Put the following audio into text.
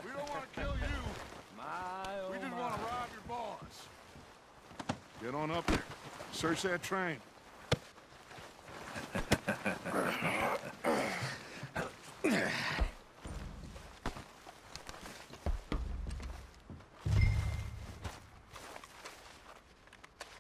We don't want to kill you. My, We oh just my. want to rob your boss. Get on up there. Search that train.